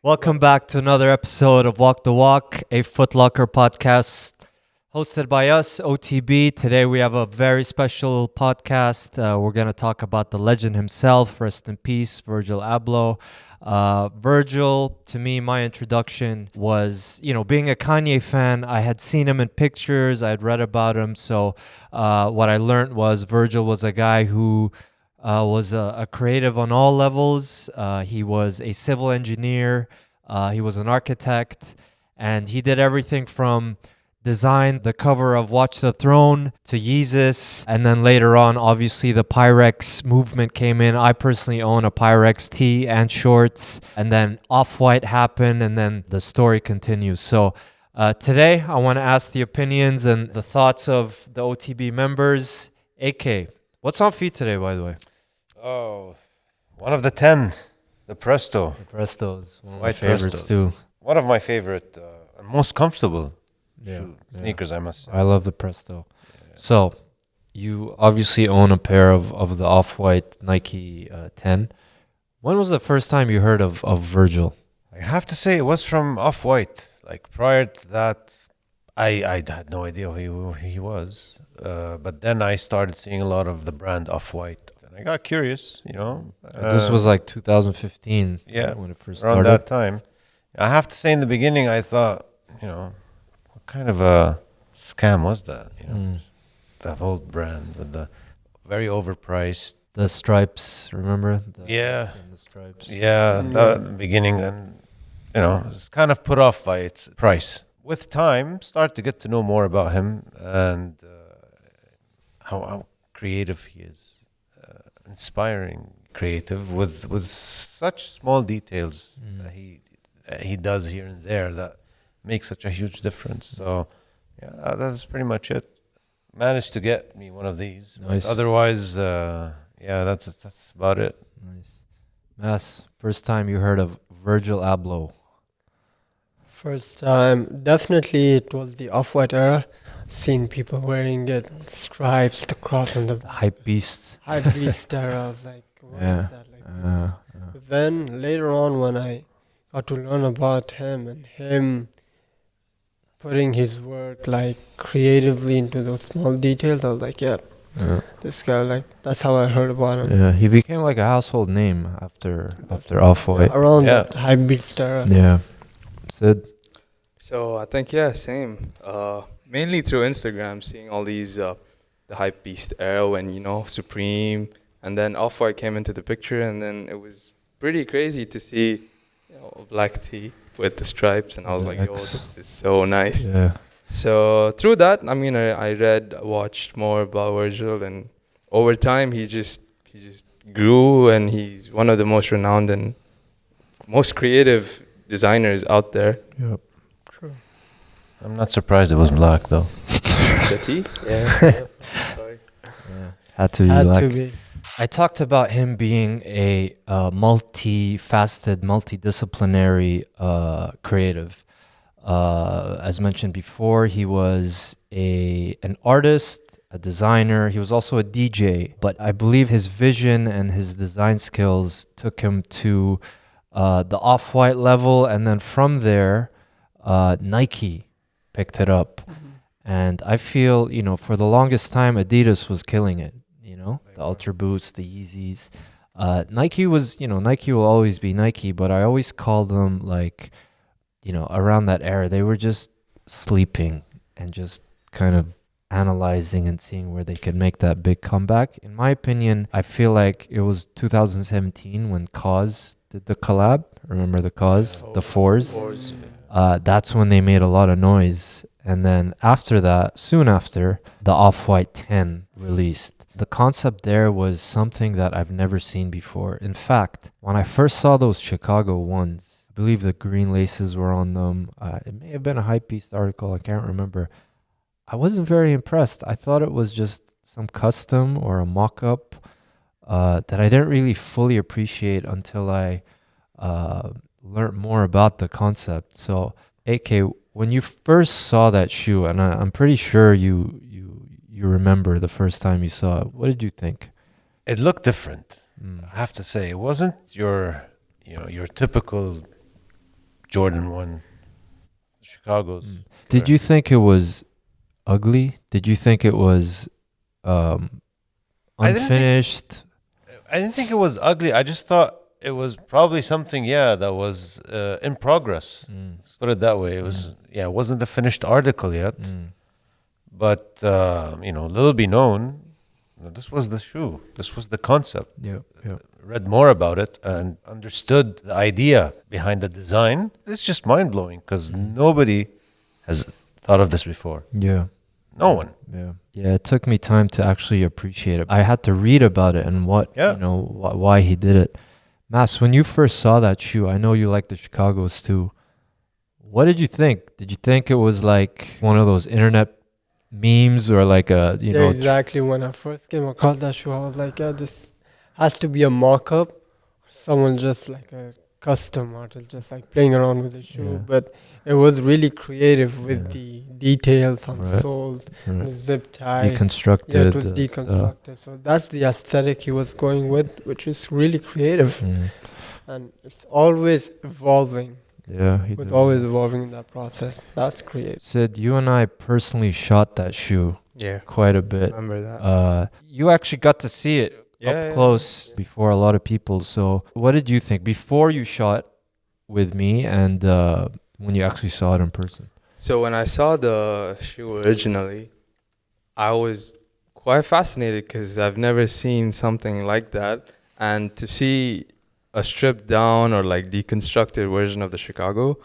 Welcome back to another episode of Walk the Walk, a Footlocker podcast hosted by us, OTB. Today we have a very special podcast. We're going to talk about the legend himself, rest in peace, Virgil Abloh. Virgil, to me, my introduction was, being a Kanye fan. I had seen him in pictures, I had read about him. So what I learned was Virgil was a guy who was a creative on all levels. He was a civil engineer. He was an architect, and he did everything from design the cover of Watch the Throne to Yeezus, and then later on, obviously, the Pyrex movement came in. I personally own a Pyrex tee and shorts, and then Off-White happened, and then the story continues. So today, I want to ask the opinions and the thoughts of the OTB members. AK, what's on feet today, by the way? Oh, one of the 10, the Presto. The Presto's one of my White favorites Presto. too. One of my favorite and most comfortable Yeah, sneakers, I must say. I love the Presto. So, you obviously own a pair of the Off-White Nike 10. When was the first time you heard of Virgil? I have to say, it was from Off-White. Like, prior to that, I had no idea who he was. But then I started seeing a lot of the brand Off-White. And I got curious, This was like 2015 yeah, when it first around started. that time. I have to say, in the beginning, I thought, what kind of a scam was that? The whole brand with the very overpriced. The stripes, remember? Yeah. The stripes. Yeah, the beginning, and it's kind of put off by its price. With time, start to get to know more about him and how creative he is, inspiring, creative with such small details that he does here and there that makes such a huge difference. So, yeah, that's pretty much it. Managed to get me one of these. Nice. But otherwise, that's about it. Nice. Mass, first time you heard of Virgil Abloh. First time, definitely it was the Off-White era. Seen people wearing it, stripes, the cross, and the The hype beast. hype beast era. I was like, what is Yeah. that? But then later on, when I got to learn about him and him putting his work like creatively into those small details, I was like, yeah, this guy, that's how I heard about him. Yeah, he became like a household name after Off-White. Around Yeah. that hype beast era. Yeah. Sid? So I think same. Mainly through Instagram, seeing all these the hype beast era when Supreme and then Off-White came into the picture, and then it was pretty crazy to see a black tee with the stripes, and I was like, yo, this is so nice. Yeah. So through that, I read, watched more about Virgil, and over time he just grew, and he's one of the most renowned and most creative designers out there. Yep. True. I'm not surprised it was black, though. The tee? Yeah. Sorry. Yeah. Had to be Had black. to be. I talked about him being a multifaceted, multidisciplinary creative. As mentioned before, he was an artist, a designer. He was also a DJ. But I believe his vision and his design skills took him to the Off-White level. And then from there, Nike picked it up. And I feel, for the longest time, Adidas was killing it. The Ultra Boosts, the Yeezys. Nike will always be Nike, but I always call them around that era, they were just sleeping and just kind of analyzing and seeing where they could make that big comeback. In my opinion, I feel like it was 2017 when Cause did the collab. Remember the Cause? The fours? That's when they made a lot of noise. And then after that, soon after, the Off-White 10 released. The concept there was something that I've never seen before. In fact, when I first saw those Chicago ones, I believe the green laces were on them. It may have been a Hypebeast article, I can't remember. I wasn't very impressed. I thought it was just some custom or a mock-up that I didn't really fully appreciate until I learned more about the concept. So, AK, when you first saw that shoe, and I'm pretty sure you remember the first time you saw it, what did you think? It looked different. I have to say, it wasn't your typical Jordan 1, Chicago's. Did you think it was ugly? Did you think it was um, I didn't think- unfinished? I didn't think it was ugly. I just thought it was probably something, that was in progress. Let's put it that way. It was, it wasn't a finished article yet. But, little be known, this was the shoe. This was the concept. Yeah. Read more about it and understood the idea behind the design. It's just mind-blowing because nobody has thought of this before. Yeah. No one. Yeah, it took me time to actually appreciate it. I had to read about it and why he did it. Mas, when you first saw that shoe, I know you like the Chicagos too. What did you think? Did you think it was like one of those internet memes or like a, exactly. When I first came across that shoe, I was like, this has to be a mock-up. Someone just like a custom artist, just like playing around with the shoe. Yeah. But it was really creative with the details on the Right. soles, the zip tie. deconstructed. Yeah, it was stuff. deconstructed. So that's the aesthetic he was going with, which is really creative. And it's always evolving. Yeah, he It was did. always evolving in that process. That's creative. Sid, you and I personally shot that shoe Yeah. quite a bit. Remember that? You actually got to see it up close before a lot of people. So what did you think before you shot with me and when you actually saw it in person? So when I saw the shoe originally, I was quite fascinated because I've never seen something like that. And to see a stripped down or like deconstructed version of the Chicago,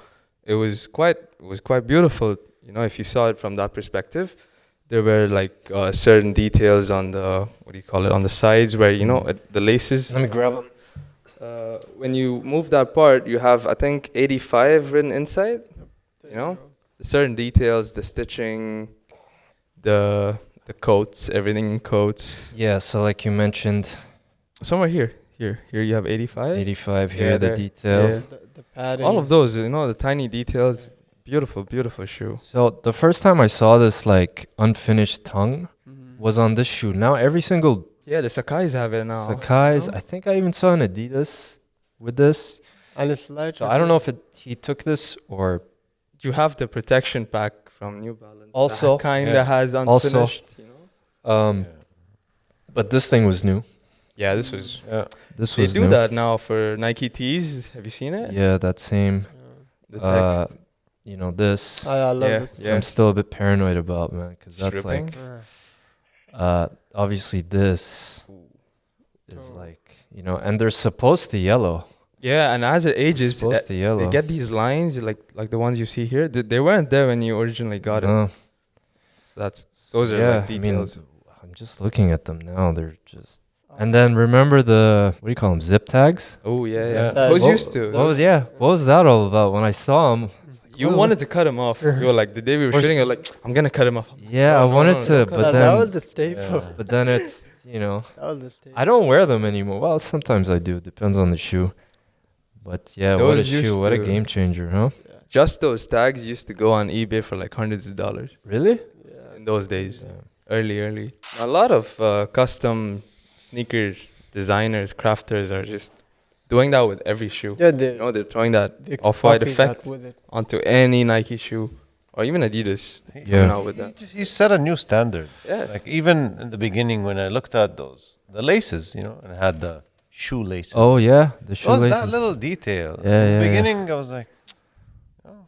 it was quite beautiful. If you saw it from that perspective, there were like certain details on the on the sides where the laces. Let me grab them. When you move that part, you have I think 85 written inside. Certain details, the stitching, the coats, everything in coats. Yeah, so like you mentioned, Somewhere here you have 85. 85 here, Yeah, the there. detail. Yeah. The padding. All of those, the tiny details. Beautiful shoe. So the first time I saw this like unfinished tongue was on this shoe. Now every single Yeah, the Sakai's have it now. Sakai's, I think I even saw an Adidas with this. And it's light. So I don't know if he took this or You have the protection pack from New Balance. Also, that kind of has also, unfinished. but this thing was new. Yeah, this was. This They was do new. that now for Nike tees. Have you seen it? Yeah, that same. The text. This. I love Yeah, this. yeah. I'm still a bit paranoid about, man, because that's Stripping? like, obviously this is like, and they're supposed to yellow. Yeah, and as it ages, supposed to yellow. they get these lines like the ones you see here. They weren't there when you originally got it. No. So those are like details. I'm just looking at them now. They're just. And then remember the what do you call them? Zip tags. Oh yeah. Yeah. Those What- used to. What was that all about? When I saw them, You wanted to cut him off. You were like the day we were shooting. You're like, I'm gonna cut him off. yeah, I No, wanted no, to, no. but that was then, the staple. but then it's That was the staple. I don't wear them anymore. Well, sometimes I do. Depends on the shoe. But yeah, what a Those shoe! used What a to- game changer, huh? Just those tags used to go on eBay for like hundreds of dollars Really? in those days. Early. A lot of custom sneaker designers, crafters are just doing that with every shoe. Yeah, They're throwing that they off-white copy effect that with it. onto any Nike shoe or even Adidas. Yeah. Coming out with that. He set a new standard. Yeah. Like even in the beginning when I looked at the laces, and it had the shoelaces. Oh yeah, the It was shoelaces. that little detail. Yeah, In yeah, the yeah. beginning, I was like, oh,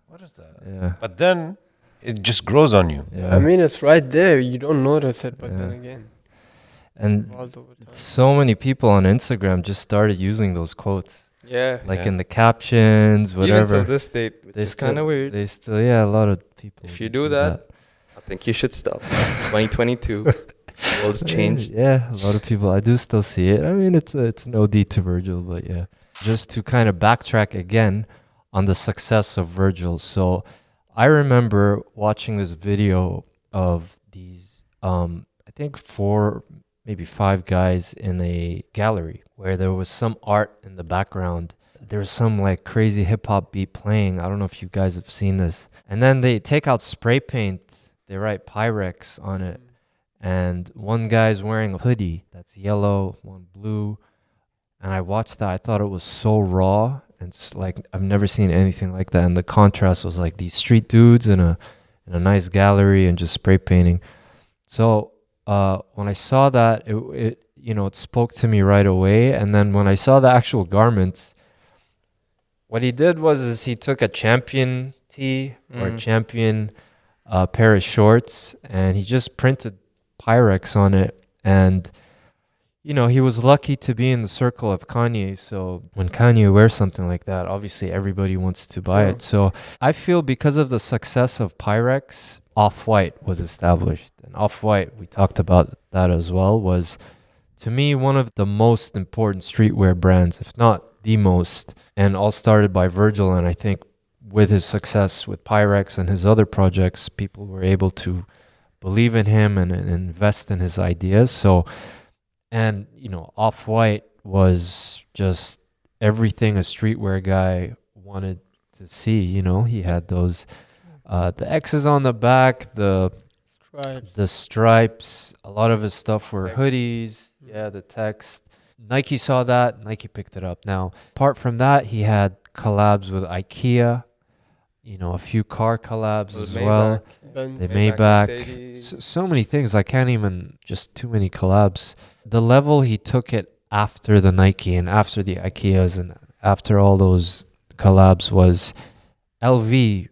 what is that? Yeah. But then it just grows on you. Yeah. I mean, it's right there. You don't notice it, but then Yeah. again, and evolved over time. so many people on Instagram just started using those quotes, Yeah. like Yeah. in the captions, Even whatever. till this date, which They is kind of still- weird. They still, yeah, a lot of people. If you do that, I think you should stop. It's 2022. The world's changed. Yeah, a lot of people. I do still see it. I mean, it's an OD to Virgil, but yeah. Just to kind of backtrack again on the success of Virgil. So I remember watching this video of these, I think 4, maybe 5 guys in a gallery where there was some art in the background. There was some like crazy hip hop beat playing. I don't know if you guys have seen this. And then they take out spray paint. They write Pyrex on it. And one guy's wearing a hoodie that's yellow, one blue. And I watched that. I thought it was so raw And it's like I've never seen anything like that. And the contrast was like these street dudes in a nice gallery and just spray painting. So when I saw that, it it spoke to me right away. And then when I saw the actual garments, what he did was is he took a Champion tee or a Champion pair of shorts, and he just printed Pyrex on it. And he was lucky to be in the circle of Kanye. So when Kanye wears something like that, obviously everybody wants to buy it. So I feel because of the success of Pyrex, Off-White was established. And Off-White, we talked about that as well, was to me one of the most important streetwear brands, if not the most, and all started by Virgil. And I think with his success with Pyrex and his other projects, people were able to believe in him and invest in his ideas. So, and Off-White was just everything a streetwear guy wanted to see. He had those the X's on the back, the stripes. A lot of his stuff were hoodies. Yeah, the text. Nike saw that. Nike picked it up. Now, apart from that, he had collabs with IKEA. A few car collabs as well. The Maybach. So many things. I can't even, just too many collabs. The level he took it after the Nike and after the IKEAs and after all those collabs was LV,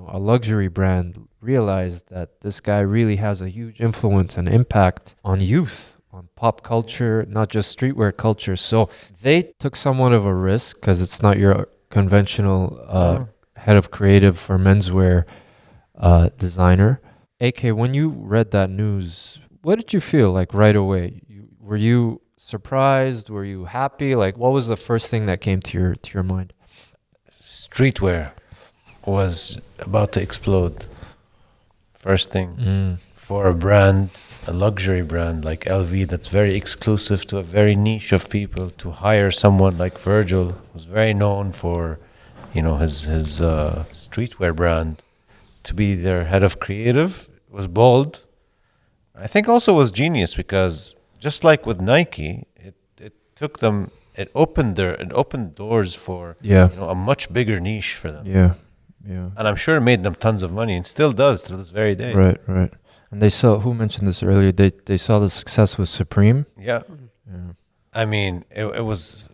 a luxury brand, realized that this guy really has a huge influence and impact on youth, on pop culture, not just streetwear culture. So they took somewhat of a risk because it's not your conventional head of creative for menswear designer. AK, when you read that news, what did you feel like right away? Were you surprised? Were you happy? Like, what was the first thing that came to your mind? Streetwear was about to explode. First thing. For a brand, a luxury brand like LV that's very exclusive to a very niche of people, to hire someone like Virgil, who's very known for, his streetwear brand, to be their head of creative, was bold. I think also was genius because just like with Nike, it took them, it opened doors for a much bigger niche for them. Yeah. And I'm sure it made them tons of money and still does to this very day. Right. And they saw, who mentioned this earlier? They saw the success with Supreme. Yeah. I mean, it was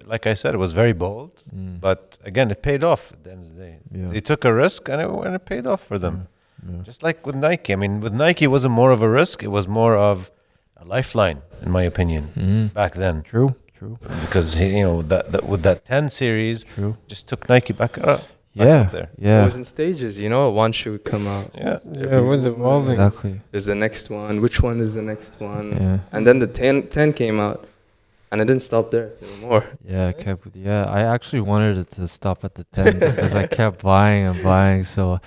like I said, it was very bold, but again, it paid off at the end of the day. Yeah. They took a risk and it paid off for them. Yeah. Just like with Nike. I mean, with Nike, it wasn't more of a risk. It was more of a lifeline, in my opinion, back then. True. Because, that with that 10 series, just took Nike back up there. Yeah. It was in stages, one shoe would come out. Yeah, it was evolving. Exactly. There's the next one. Which one is the next one? Yeah. And then the 10 came out. And it didn't stop there anymore. Yeah, I actually wanted it to stop at the 10 because I kept buying and buying. So,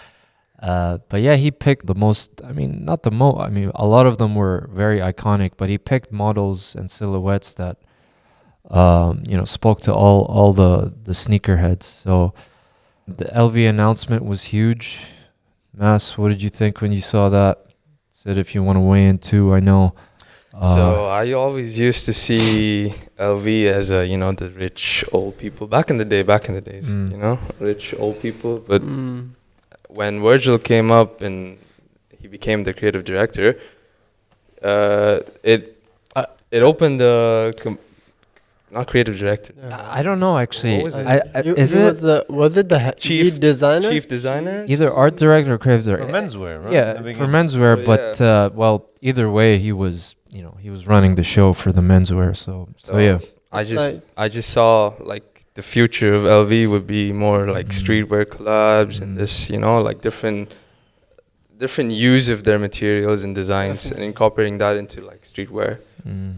but yeah, he picked the most, not the most, a lot of them were very iconic, but he picked models and silhouettes that, spoke to all the sneakerheads. So the LV announcement was huge. Mas, what did you think when you saw that? Sid, if you want to weigh in too, I know. So I always used to see LV as the rich old people back in the days, rich old people. But when Virgil came up and he became the creative director, it opened the not creative director. I don't know actually. Was it the chief designer? Chief designer? Either art director or creative director. For menswear, right? Yeah, for menswear. But either way, he was running the show for the menswear. So yeah. I just saw like the future of LV would be more like streetwear collabs and this, like different use of their materials and designs and incorporating that into like streetwear.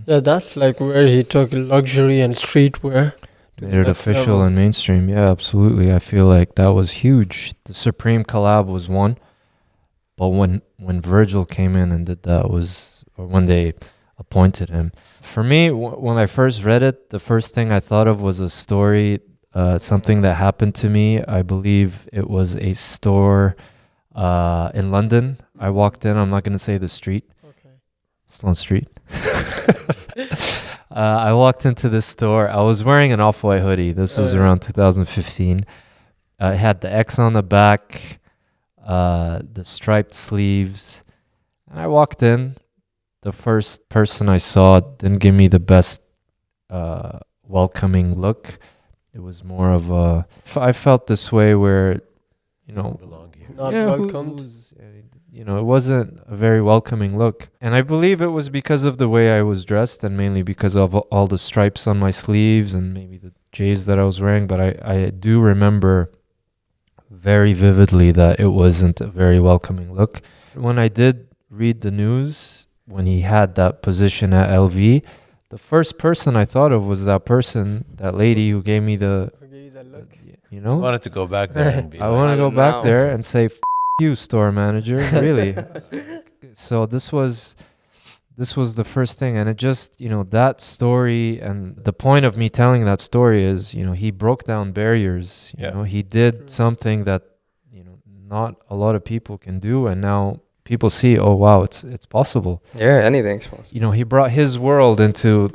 Yeah, that's like where he took luxury and streetwear. Made it official and mainstream. Yeah, absolutely. I feel like that was huge. The Supreme collab was one. But when Virgil came in and did that or when they appointed him. For me, when I first read it, the first thing I thought of was a story, something that happened to me. I believe it was a store in London. I walked in, I'm not going to say the street. Okay. Sloane Street. I walked into the store. I was wearing an off-white hoodie. This was around 2015. It had the X on the back, the striped sleeves. And I walked in. The first person I saw didn't give me the best welcoming look. It was more of a... I felt this way where, you know... Belong here. Not yeah, welcomed. you know, it wasn't a very welcoming look. And I believe it was because of the way I was dressed and mainly because of all the stripes on my sleeves and maybe the J's that I was wearing. But I do remember very vividly that it wasn't a very welcoming look. When I did read the news, when he had that position at LV, the first person I thought of was that person, that lady who gave me the, you I know? wanted to go back there and be I like, want to go back now. there and say, you, store manager, really. So this was the first thing, and it just, you know, that story, and the point of me telling that story is, you know, he broke down barriers. You Yeah. know, he did something that, you know, not a lot of people can do, and now people see, oh wow, it's possible. Yeah, anything's possible. You know, he brought his world into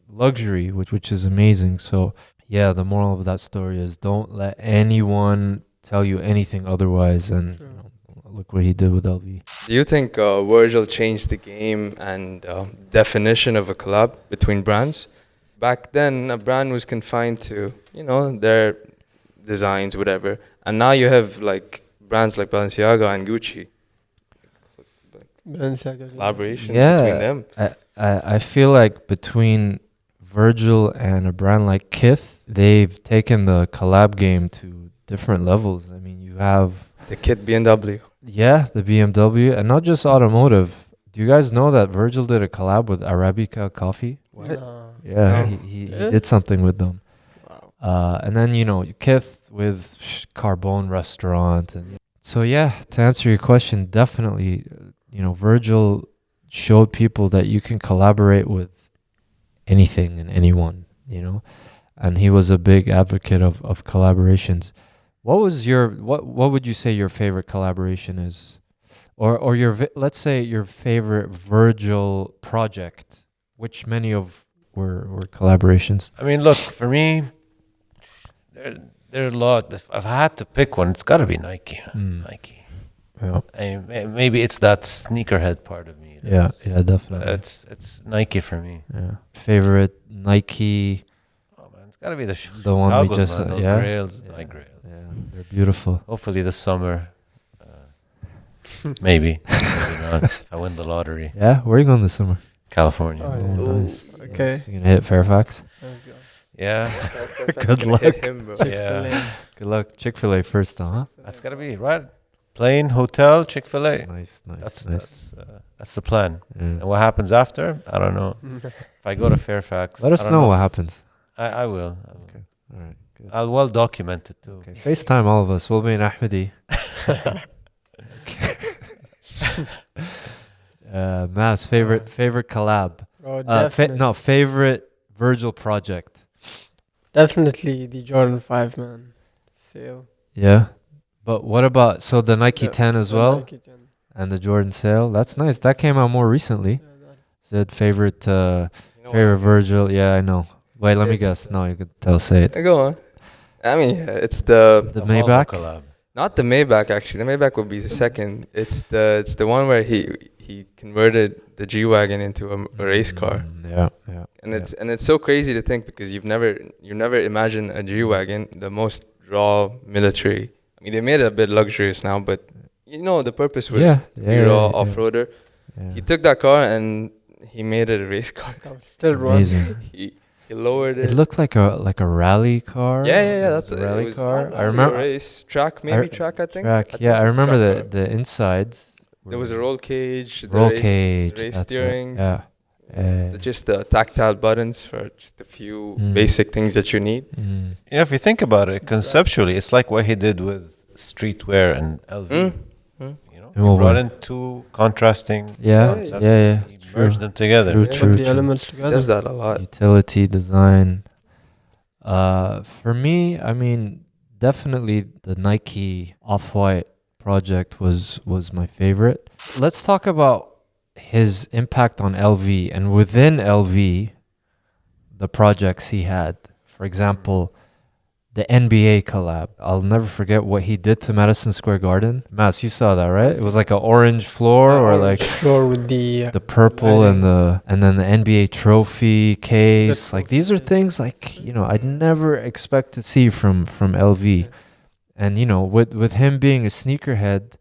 luxury, which is amazing. So yeah, the moral of that story is don't let anyone tell you anything otherwise, and True. you know, look what he did with LV. Do you think Virgil changed the game and definition of a collab between brands? Back then, a brand was confined to, you know, their designs, whatever. And now you have like brands like Balenciaga and Gucci. Collaboration between them. I feel like between Virgil and a brand like Kith, they've taken the collab game to different levels. I mean, you have The kit BMW. the BMW, and not just automotive. Do you guys know that Virgil did a collab with Arabica Coffee? What? Yeah, No. he did something with them. Wow. And then, you know, Kith with Carbone Restaurant. And so, yeah, to answer your question, definitely, you know, Virgil showed people that you can collaborate with anything and anyone, you know, and he was a big advocate of collaborations. What was your, what would you say your favorite collaboration is? Or your, let's say your favorite Virgil project, which many of were collaborations? I mean, look, for me, there are a lot. If I had to pick one, it's got to be Nike. Nike. Yeah. Maybe it's that sneakerhead part of me. Yeah, But definitely. it's Nike for me. Yeah. Favorite Nike, Oh man, it's got to be the the one we Chicago's, just man. Those yeah. grails, Yeah. Nike grails. Yeah, they're beautiful. Hopefully this summer. Maybe. Maybe not. If I win the lottery. Yeah, where are you going this summer? California. Oh, yeah. Oh, Ooh, nice. okay. Nice. You're gonna hit Fairfax. Yeah. Good luck. Yeah. Good luck. Chick-fil-A first, huh? That's got to be right. Plane, hotel, Chick-fil-A. Nice. That's the plan. Yeah. And what happens after? I don't know. If I go to Fairfax, Let us I don't know what if- happens. I will. Okay. All right. Good. I'll well document it too. Okay. FaceTime all of us. We'll be in Ahmadi. Mass favorite collab. Oh, definitely. Favorite Virgil project. Definitely the Jordan 5, man. Sale. Yeah. But what about the Nike The- 10 as the well, Nike 10. and the Jordan sale? That's nice. That came out more recently. Yeah, that's- Said favorite Virgil. Yeah, I know. Wait, let me It's guess. the- No, you could tell. Say it. Go on. I mean, it's the The Volvo Maybach. collab. not the Maybach actually. The Maybach would be the second. It's the one where he converted the G-Wagon into a race car. Yeah. And it's so crazy to think because you never imagine a G-Wagon, the most raw military. I mean, they made it a bit luxurious now, but you know the purpose was to be raw off-roader. Yeah. He took that car and he made it a race car. that was still wrong. Amazing. He lowered it. It looked like a rally car. Yeah. That's a it. rally It was car. not I really remember a race track, maybe track. I think. track. I Yeah, think I it's a remember track car. the insides. There was a roll cage. the roll race- cage. race that's it. steering. Yeah. Just the tactile buttons for just a few basic things that you need. Yeah, if you think about it, conceptually, it's like what he did with streetwear and LV. Mm. You know, In he what brought way? in two contrasting Yeah. concepts. Yeah. He merged them together. True, Put true, the true. elements He together. does that a lot. Utility design. For me, I mean, definitely the Nike Off-White project was my favorite. Let's talk about his impact on LV, and within LV, the projects he had. For example, the NBA collab. I'll never forget what he did to Madison Square Garden. Mas, you saw that, right? It was like an orange floor or like floor with the purple lighting. and then the NBA trophy case. The Like these are things like, you know, I'd never expect to see from LV. And you know, with him being a sneakerhead,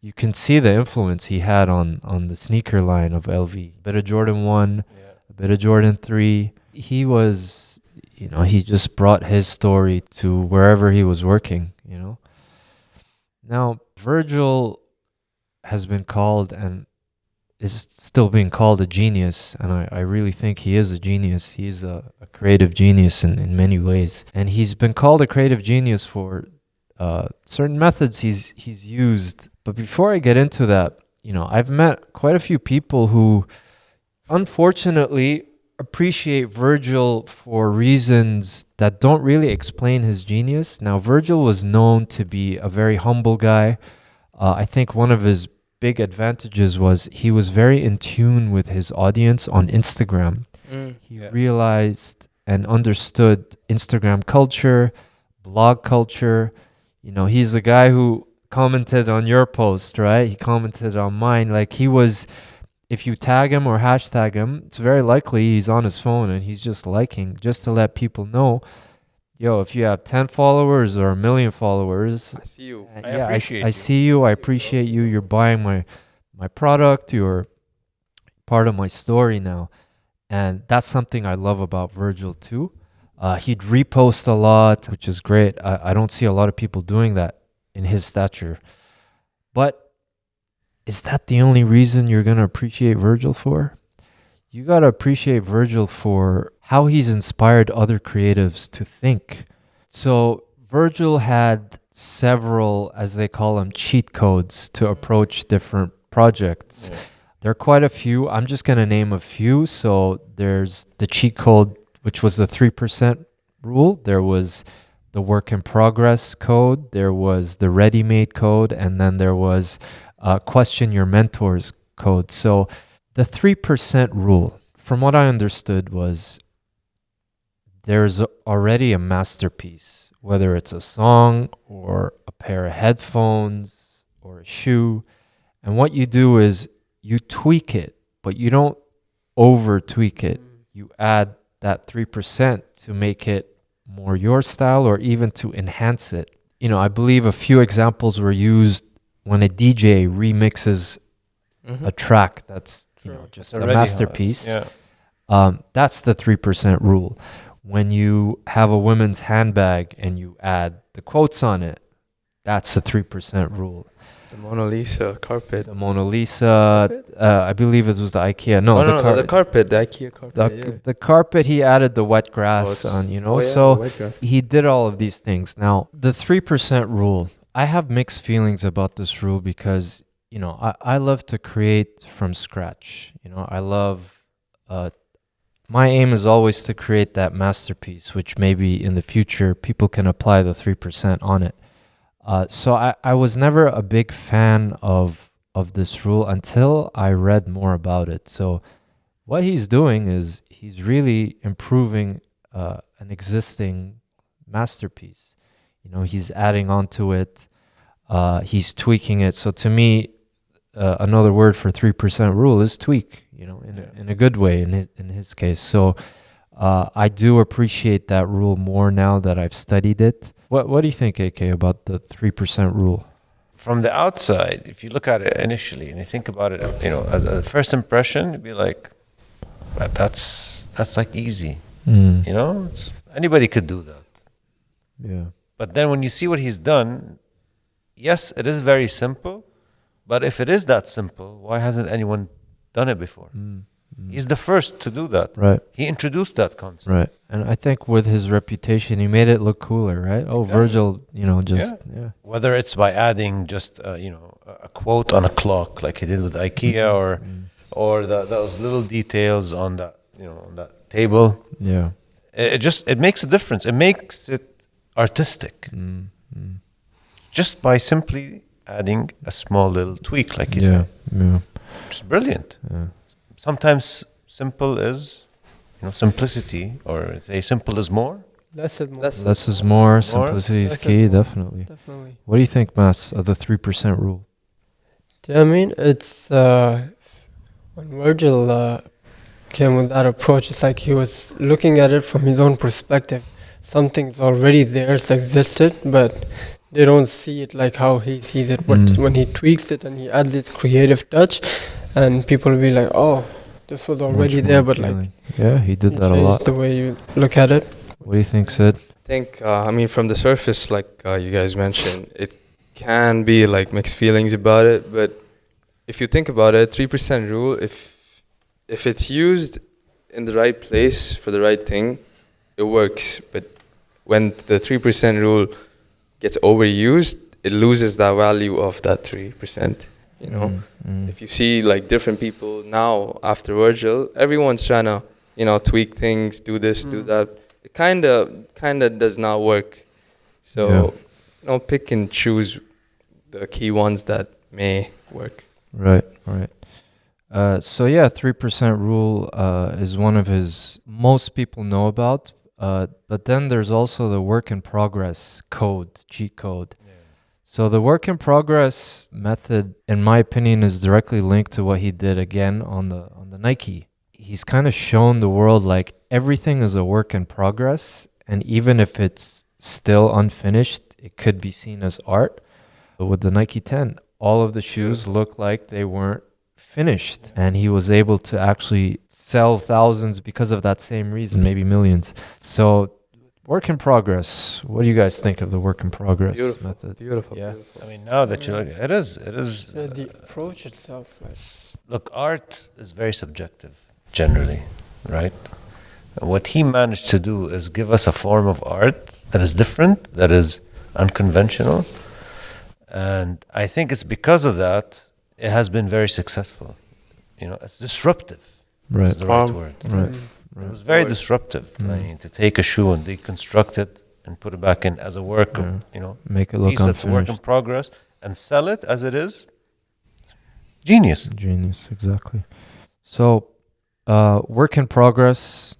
you can see the influence he had on the sneaker line of LV. A bit of Jordan 1, a bit of Jordan 3. He was, you know, he just brought his story to wherever he was working, you know. Now, Virgil has been called and is still being called a genius, and I really think he is a genius. He's a creative genius in many ways. And he's been called a creative genius for certain methods he's used. But before I get into that, you know, I've met quite a few people who unfortunately appreciate Virgil for reasons that don't really explain his genius. Now, Virgil was known to be a very humble guy. I think one of his big advantages was he was very in tune with his audience on Instagram. He realized and understood Instagram culture, blog culture. You know, he's the guy who commented on your post, right? He commented on mine. Like he was, if you tag him or hashtag him, it's very likely he's on his phone and he's just liking, just to let people know, yo, if you have 10 followers or 1 million followers, I see you. I appreciate I you. see you. I appreciate you. You're buying my product. You're part of my story now. And that's something I love about Virgil too. He'd repost a lot, which is great. I don't see a lot of people doing that in his stature. But is that the only reason you're going to appreciate Virgil for? You got to appreciate Virgil for how he's inspired other creatives to think. So Virgil had several, as they call them, cheat codes to approach different projects. Yeah. There are quite a few. I'm just going to name a few. So there's the cheat code, which was the 3% rule. There was the work in progress code. There was the ready-made code. And then there was question your mentors code. So the 3% rule, from what I understood, was there's already a masterpiece, whether it's a song or a pair of headphones or a shoe. And what you do is you tweak it, but you don't over tweak it. You add that 3% to make it more your style or even to enhance it. You know, I believe a few examples were used when a DJ remixes a track that's, you know, just a masterpiece. That's the 3% rule. When you have a women's handbag and you add the quotes on it, that's the 3% rule. The Mona Lisa carpet. The Mona Lisa, I believe it was the IKEA. No, the carpet, the IKEA carpet. The carpet, he added the wet grass on, you know. So he did all of these things. Now, the 3% rule, I have mixed feelings about this rule because, you know, I love to create from scratch. You know, I love, my aim is always to create that masterpiece, which maybe in the future people can apply the 3% on it. So I was never a big fan of this rule until I read more about it. So what he's doing is he's really improving an existing masterpiece. You know, he's adding on to it. He's tweaking it. So to me, another word for 3% rule is tweak, you know, in a good way in his case. So I do appreciate that rule more now that I've studied it. What do you think, AK, about the 3% rule? From the outside, if you look at it initially and you think about it, you know, as a first impression, you'd be like, that's like easy. You know, anybody could do that. Yeah. But then when you see what he's done, yes, it is very simple. But if it is that simple, why hasn't anyone done it before? He's the first to do that. Right. He introduced that concept. Right. And I think with his reputation, he made it look cooler, right? Oh, Exactly. Virgil, you know, just, yeah. Whether it's by adding just, you know, a quote on a clock like he did with IKEA or those little details on that, you know, on that table. Yeah. It makes a difference. It makes it artistic. Just by simply adding a small little tweak, like you said. Yeah. Which is brilliant. Yeah. Sometimes simple is simplicity, or say simple is more. Less is more. Less is more. More. Simplicity is Less is key. more. Definitely. Definitely. What do you think, Mas, of the 3% rule? Yeah, I mean, it's when Virgil came with that approach, it's like he was looking at it from his own perspective. Something's already there, it's existed, but they don't see it like how he sees it. But when he tweaks it and he adds this creative touch, and people will be like, "Oh, this was already Much there," more but like appealing. Yeah, he did you that a change lot. the way you look at it. What do you think, Sid? I think, I mean, from the surface, like you guys mentioned, it can be like mixed feelings about it. But if you think about it, 3% rule, if it's used in the right place for the right thing, it works. But when the 3% rule gets overused, it loses that value of that 3%. You know, if you see like different people now after Virgil, everyone's trying to, tweak things, do this, do that. It kind of does not work. So, pick and choose the key ones that may work. Right. 3% rule is one of his most people know about. But then there's also the work in progress code, cheat code. So the work in progress method, in my opinion, is directly linked to what he did again on the Nike. He's kind of shown the world like everything is a work in progress, and even if it's still unfinished, it could be seen as art. But with the Nike 10, all of the shoes look like they weren't finished, and he was able to actually sell thousands because of that same reason, maybe millions. So work in progress. What do you guys think of the work in progress method? Beautiful. Yeah. Beautiful. I mean, now that you look, it is. The approach itself, like Look, art is very subjective, generally, right? What he managed to do is give us a form of art that is different, that is unconventional, and I think it's because of that it has been very successful. It's disruptive. Right. That's the right word. Right. It was very disruptive. I mean, to take a shoe and deconstruct it and put it back in as a work, Make it look piece that's a work in unfinished. progress, and sell it as it is. Genius. Genius, exactly. So, work in progress,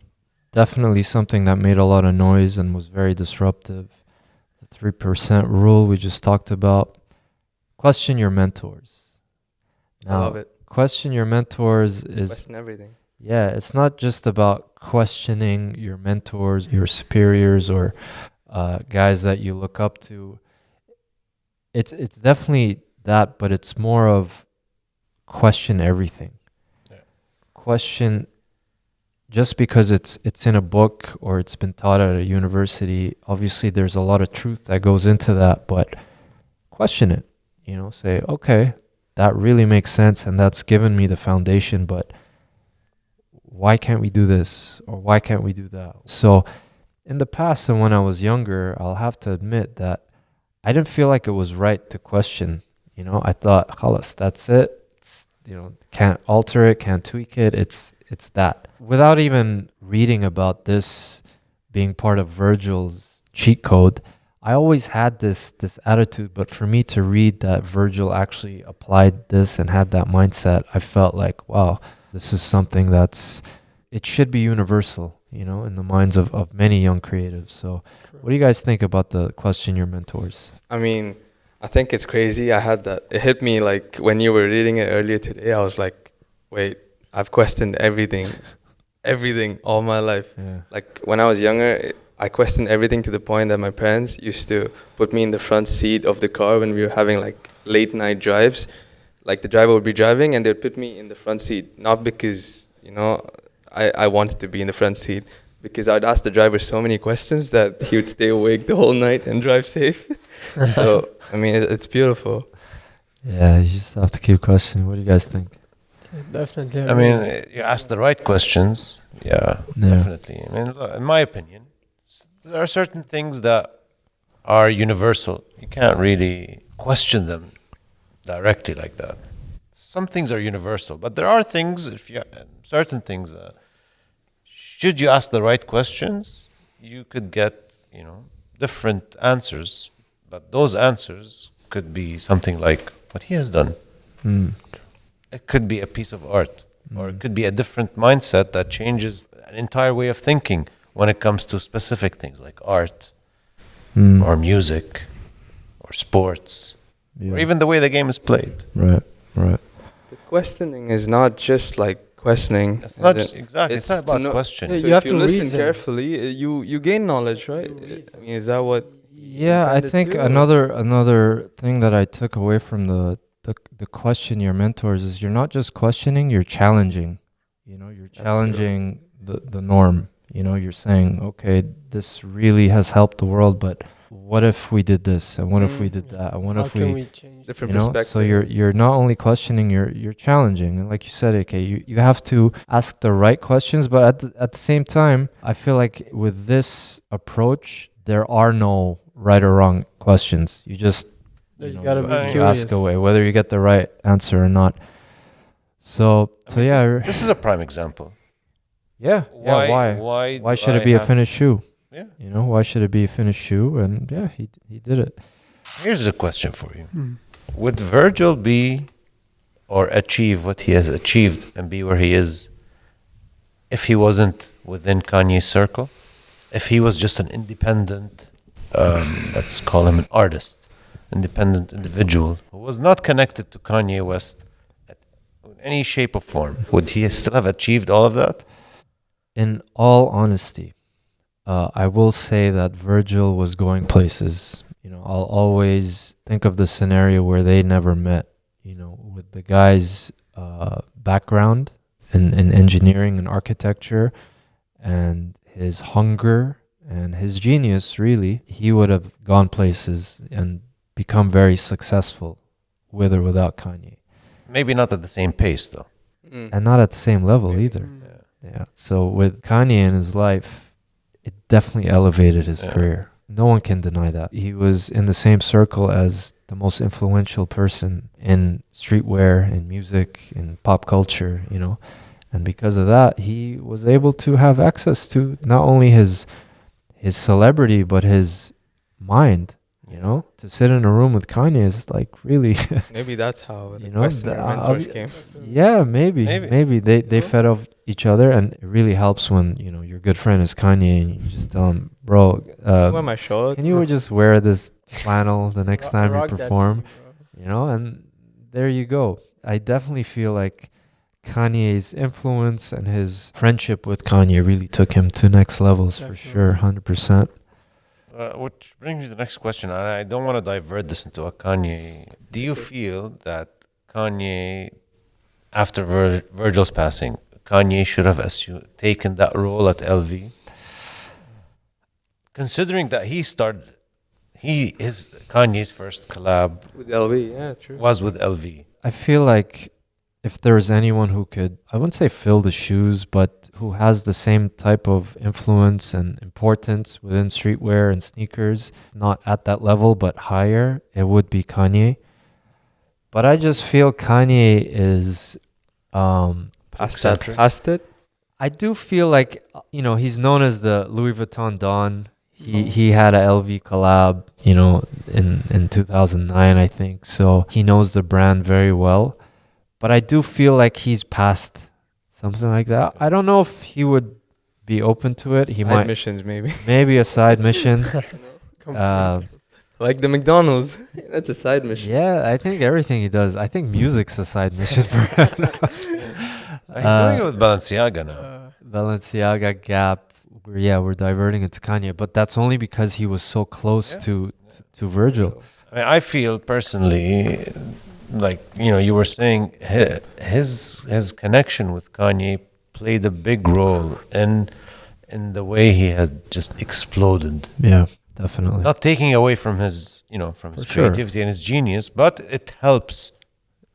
definitely something that made a lot of noise and was very disruptive. The 3% rule we just talked about. Question your mentors. I love it. Question your mentors is Question everything. Yeah, it's not just about questioning your mentors, your superiors, or guys that you look up to. It's definitely that, but it's more of question everything. Yeah. Question just because it's in a book or it's been taught at a university. Obviously, there's a lot of truth that goes into that, but question it. Say, okay, that really makes sense, and that's given me the foundation, but why can't we do this or why can't we do that? So in the past and when I was younger, I'll have to admit that I didn't feel like it was right to question. I thought, khalas, that's it. Can't alter it, can't tweak it. It's that. Without even reading about this being part of Virgil's cheat code, I always had this attitude, but for me to read that Virgil actually applied this and had that mindset, I felt like, wow, this is something it should be universal, in the minds of many young creatives. So what do you guys think about the question your mentors? I mean, I think it's crazy. I had that. It hit me like when you were reading it earlier today. I was like, wait, I've questioned everything all my life. Yeah. Like when I was younger, I questioned everything to the point that my parents used to put me in the front seat of the car when we were having like late night drives. Like the driver would be driving and they'd put me in the front seat, not because, I wanted to be in the front seat, because I'd ask the driver so many questions that he would stay awake the whole night and drive safe. So, I mean, it's beautiful. Yeah, you just have to keep questioning. What do you guys think? definitely. I mean, you ask the right questions. Yeah, definitely. I mean, look, in my opinion, there are certain things that are universal. You can't really question them directly like that. Some things are universal, but there are things, certain things that, should you ask the right questions, you could get, different answers. But those answers could be something like what he has done. It could be a piece of art, or it could be a different mindset that changes. an entire way of thinking when it comes to specific things like art Mm. or music or sports Yeah. or even the way the game is played. Right. The questioning is not just like questioning. It's not as in- exactly. It's not to about know- question. Yeah, So you if have to listen reason. carefully, you gain knowledge, right? You reason. I mean, is that what? Yeah, I intended think to? another thing that I took away from the question your mentors is you're not just questioning, you're challenging. You know, you're That's challenging the norm. You know, you're saying, okay, this really has helped the world, but what if we did this, and what if we did that, and what How if can we, we change? Different you know? perspective. So you're not only questioning, you're challenging, and like you said, okay, you have to ask the right questions, but at the same time, I feel like with this approach, there are no right or wrong questions. You just You know, gotta be you ask curious. away whether you get the right answer or not. So I mean, yeah, this is a prime example. yeah. Why Why should do it be I a have- finished shoe? Yeah. You know, why should it be a finished shoe? And yeah, he did it. Here's a question for you. Hmm. Would Virgil be or achieve what he has achieved and be where he is if he wasn't within Kanye's circle? If he was just an independent, let's call him an artist, independent individual who was not connected to Kanye West in any shape or form, would he still have achieved all of that? In all honesty, I will say that Virgil was going places. You know, I'll always think of the scenario where they never met. You know, with the guy's background in engineering and architecture, and his hunger and his genius, really, he would have gone places and become very successful with or without Kanye. Maybe not at the same pace, though. Mm. And not at the same level either. Mm. Yeah. Yeah. So with Kanye in his life, it definitely elevated his Yeah. career. No one can deny that. He was in the same circle as the most influential person in streetwear, in music, in pop culture, you know. And because of that, he was able to have access to not only his celebrity, but his mind, you know. To sit in a room with Kanye is like really Maybe that's how the You know, questioner the- mentors obvi- came. Yeah, maybe. Maybe. They know? fed off each other, and it really helps when, you know, your good friend is Kanye and you just tell him, bro, Wear my shorts. can you just wear this flannel the next time you Rock that perform? too, bro. You know, and there you go. I definitely feel like Kanye's influence and his friendship with Kanye really took him to next levels for sure, Definitely. 100%. Which brings me to the next question, and I don't want to divert this into a Kanye. Do you feel that Kanye, after Virgil's passing, Kanye should have taken that role at LV? Considering that Kanye's first collab With LV, yeah, true. was with LV. I feel like if there's anyone who could, I wouldn't say fill the shoes, but who has the same type of influence and importance within streetwear and sneakers, not at that level, but higher, it would be Kanye. But I just feel Kanye is, Eccentric. Past it. I do feel like, you know, he's known as the Louis Vuitton Don. He had a LV collab, you know, in 2009, I think. So he knows the brand very well. But I do feel like he's past something like that. I don't know if he would be open to it. He Side might, missions, maybe. maybe a side mission. Like the McDonald's. That's a side mission. Yeah, I think everything he does. I think music's a side mission for him. He's doing it with Balenciaga now. Balenciaga, Gap. We're diverting it to Kanye, but that's only because he was so close Yeah. to Virgil. I mean, I feel personally, like, you know, you were saying, his connection with Kanye played a big role in the way he had just exploded. Yeah, definitely. Not taking away from his, you know, from his For sure. creativity and his genius, but it helps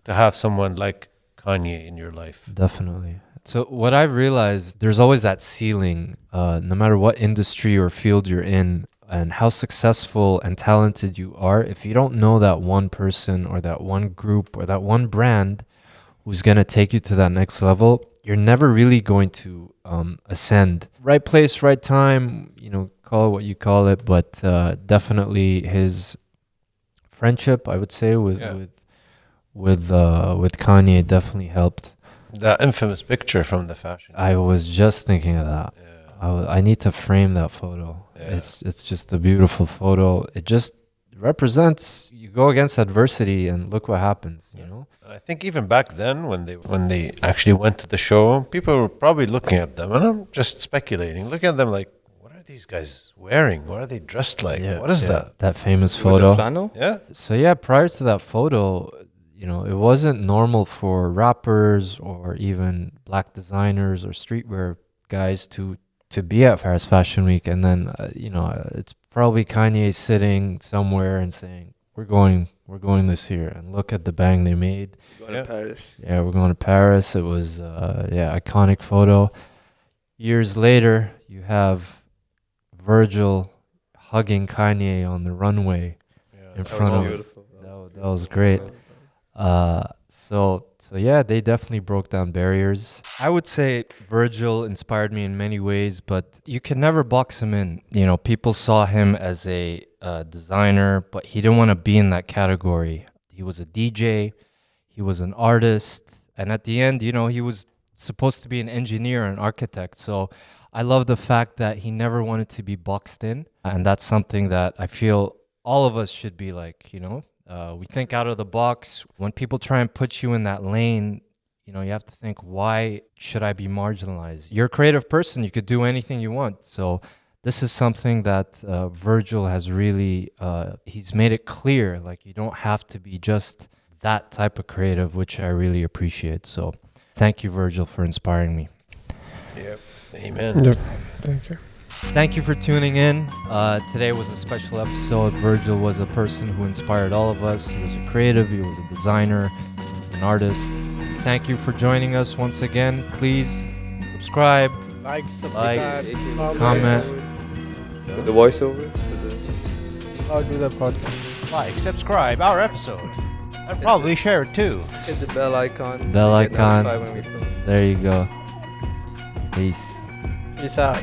to have someone like Kanye in your life. Definitely. So what I've realized, there's always that ceiling, no matter what industry or field you're in and how successful and talented you are, if you don't know that one person or that one group or that one brand who's going to take you to that next level, you're never really going to ascend. Right place, right time, you know, call it what you call it, but definitely his friendship, I would say, with Yeah. Kanye definitely helped. That infamous picture from the fashion. I was just thinking of that. Yeah. I need to frame that photo. Yeah. It's just a beautiful photo. It just represents, you go against adversity and look what happens, you know? I think even back then, when they actually went to the show, people were probably looking at them, and I'm just speculating, looking at them like, what are these guys wearing? What are they dressed like? What is that? That famous With photo. the flannel? Yeah. So yeah, prior to that photo, you know, it wasn't normal for rappers or even black designers or streetwear guys to be at Paris Fashion Week, and then you know, it's probably Kanye sitting somewhere and saying, we're going this year, and look at the bang they made. Going to Paris. Yeah, we're going to Paris. It was iconic photo. Years later, you have Virgil hugging Kanye on the runway in That front was of. beautiful. That was great. So yeah, they definitely broke down barriers. I would say Virgil inspired me in many ways, but you can never box him in. You know, people saw him as a designer, but he didn't want to be in that category. He was a DJ, he was an artist, and at the end, you know, he was supposed to be an engineer, an architect. So I love the fact that he never wanted to be boxed in, and that's something that I feel all of us should be like, you know. We think out of the box. When people try and put you in that lane, you know, you have to think, why should I be marginalized? You're a creative person. You could do anything you want. So this is something that Virgil has really, he's made it clear, like you don't have to be just that type of creative, which I really appreciate. So thank you, Virgil, for inspiring me. Yep. Amen. Yep. Thank you. Thank you for tuning in. Today was a special episode. Virgil was a person who inspired all of us. He was a creative, he was a designer, he was an artist. Thank you for joining us once again. Please subscribe, Like, subscribe, comment. With the voiceover? I'll do that podcast. Like, subscribe our episode, and probably share it too. Hit the bell icon. Bell to get icon. notified when we post. There you go. Peace. Peace out.